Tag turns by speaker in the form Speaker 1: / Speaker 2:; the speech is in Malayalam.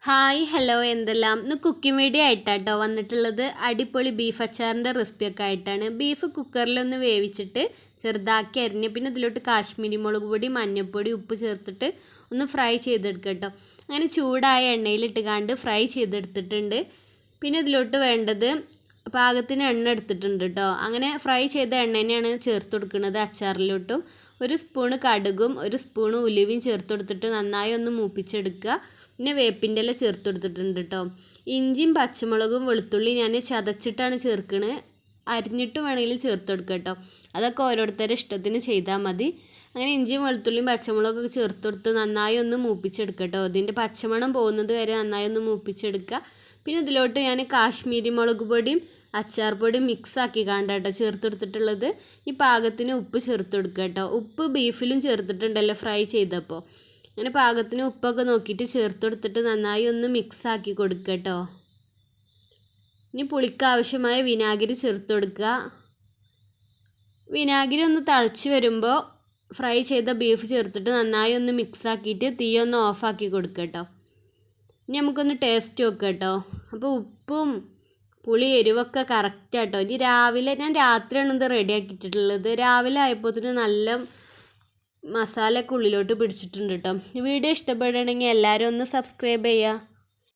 Speaker 1: ഹായ് ഹലോ എന്തെല്ലാം ഇന്ന് കുക്കിംഗ് വീഡിയോ ആയിട്ടാട്ടോ വന്നിട്ടുള്ളത്. അടിപൊളി ബീഫ് അച്ചാറിൻ്റെ റെസിപ്പിയൊക്കെ ആയിട്ടാണ്. ബീഫ് കുക്കറിലൊന്ന് വേവിച്ചിട്ട് ചെറുതാക്കി അരിഞ്ഞ് പിന്നെ ഇതിലോട്ട് കാശ്മീരി മുളക് പൊടി, മഞ്ഞൾപ്പൊടി, ഉപ്പ് ചേർത്തിട്ട് ഒന്ന് ഫ്രൈ ചെയ്തെടുക്കുക കേട്ടോ. അങ്ങനെ ചൂടായ എണ്ണയിലിട്ട് ഫ്രൈ ചെയ്തെടുത്തിട്ടുണ്ട്. പിന്നെ ഇതിലോട്ട് വേണ്ടത് പാകത്തിന് എണ്ണ എടുത്തിട്ടുണ്ട് കേട്ടോ. അങ്ങനെ ഫ്രൈ ചെയ്ത എണ്ണ തന്നെയാണ് ചേർത്ത് കൊടുക്കുന്നത് അച്ചാറിലോട്ടും. ഒരു സ്പൂണ് കടുകും ഒരു സ്പൂണ് ഉലുവയും ചേർത്ത് കൊടുത്തിട്ട് നന്നായി ഒന്ന് മൂപ്പിച്ചെടുക്കുക. പിന്നെ വേപ്പിൻ്റെ ഇല ചേർത്ത് കൊടുത്തിട്ടുണ്ട് കേട്ടോ. ഇഞ്ചിയും പച്ചമുളകും വെളുത്തുള്ളി ഞാൻ ചതച്ചിട്ടാണ് ചേർക്കുന്നത്. അരിഞ്ഞിട്ട് വേണമെങ്കിൽ ചേർത്ത് കൊടുക്കുക കേട്ടോ. അതൊക്കെ ഓരോരുത്തരുടെ ഇഷ്ടത്തിന് ചെയ്താൽ മതി. അങ്ങനെ ഇഞ്ചിയും വെളുത്തുള്ളിയും പച്ചമുളകൊക്കെ ചേർത്ത് കൊടുത്ത് നന്നായി ഒന്ന് മൂപ്പിച്ചെടുക്കുക കേട്ടോ. ഇതിൻ്റെ പച്ചമണം പോകുന്നത് വരെ നന്നായി ഒന്ന് മൂപ്പിച്ചെടുക്കുക. പിന്നെ ഇതിലോട്ട് ഞാൻ കാശ്മീരി മുളക് പൊടിയും അച്ചാർ പൊടിയും മിക്സാക്കി കേട്ടോ ചേർത്ത് കൊടുത്തിട്ടുള്ളത്. ഈ പാകത്തിന് ഉപ്പ് ചേർത്ത് കൊടുക്കുക കേട്ടോ. ഉപ്പ് ബീഫിലും ചേർത്തിട്ടുണ്ടല്ലോ ഫ്രൈ ചെയ്തപ്പോൾ. അങ്ങനെ പാകത്തിന് ഉപ്പൊക്കെ നോക്കിയിട്ട് ചേർത്ത് കൊടുത്തിട്ട് നന്നായി ഒന്ന് മിക്സാക്കി കൊടുക്കുക കേട്ടോ. ഇനി പുളിക്ക് ആവശ്യമായ വിനാഗിരി ചേർത്ത് കൊടുക്കുക. വിനാഗിരി ഒന്ന് തിളച്ച് വരുമ്പോൾ ഫ്രൈ ചെയ്ത ബീഫ് ചേർത്തിട്ട് നന്നായി ഒന്ന് മിക്സാക്കിയിട്ട് തീ ഒന്ന് ഓഫാക്കി കൊടുക്കുക കേട്ടോ. ഇനി നമുക്കൊന്ന് ടേസ്റ്റ് നോക്കാം കേട്ടോ. അപ്പോൾ ഉപ്പും പുളി എരിവൊക്കെ കറക്റ്റാട്ടോ. ഇനി ഞാൻ രാത്രിയാണ് ഇത് റെഡി ആക്കിയിട്ടുള്ളത്. രാവിലെ ആയപ്പോഴത്തേന് നല്ല മസാലയൊക്കെ ഉള്ളിലോട്ട് പിടിച്ചിട്ടുണ്ട് കേട്ടോ. വീഡിയോ ഇഷ്ടപ്പെടുകയാണെങ്കിൽ എല്ലാവരും ഒന്ന് സബ്സ്ക്രൈബ് ചെയ്യുക.